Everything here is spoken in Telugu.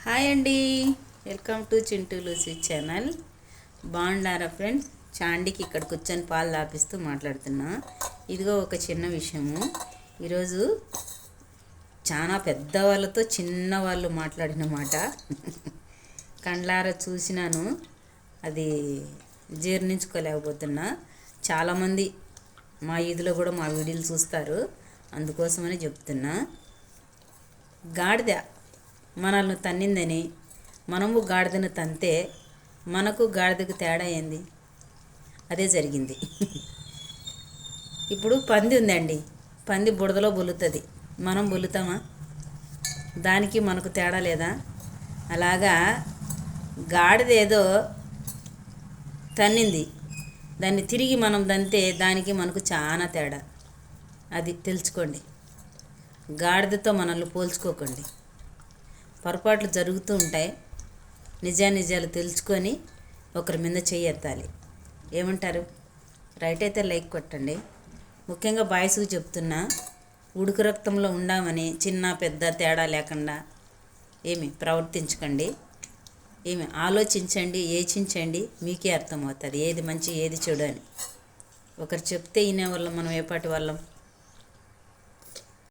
హాయ్ అండి, welcome to Chintu Lucy channel. బాగున్నారా ఫ్రెండ్స్? చాండీకి ఇక్కడ కూర్చొని పాలు తాపిస్తూ మాట్లాడుతున్నా. ఇదిగో ఒక చిన్న విషయము. ఈరోజు చాలా పెద్దవాళ్ళతో చిన్నవాళ్ళు మాట్లాడిన మాట కండ్లారా చూసినాను, అది జీర్ణించుకోలేకపోతున్నా. చాలామంది మా ఈదులో కూడా మా వీడియోలు చూస్తారు, అందుకోసమని చెప్తున్నా. గాడిద మనల్ని తన్నిందని మనము గాడిదను తంతే మనకు గాడిదకు తేడా ఏంది? అదే జరిగింది. ఇప్పుడు పంది ఉందండి, పంది బుడదలో బొల్లుతుంది, మనం బొల్లుతామా? దానికి మనకు తేడా లేదా? అలాగా గాడిద ఏదో తన్నింది, దాన్ని తిరిగి మనం తంతే దానికి మనకు చాలా తేడా. అది తెలుసుకోండి. గాడిదతో మనల్ని పోల్చుకోకండి. పొరపాట్లు జరుగుతూ ఉంటాయి. నిజాలు తెలుసుకొని ఒకరి మీద చెయ్యెత్తాలి. ఏమంటారు? రైట్ అయితే లైక్ కొట్టండి. ముఖ్యంగా బాయ్స్కి చెప్తున్నా, ఉడుకు రక్తంలో ఉండామని చిన్న పెద్ద తేడా లేకుండా ప్రవర్తించకండి. ఆలోచించండి, యోచించండి, మీకే అర్థమవుతుంది ఏది మంచి ఏది చెడు అని. ఒకరు చెప్తే వినేవాళ్ళం మనం ఏ పాటి వాళ్ళం?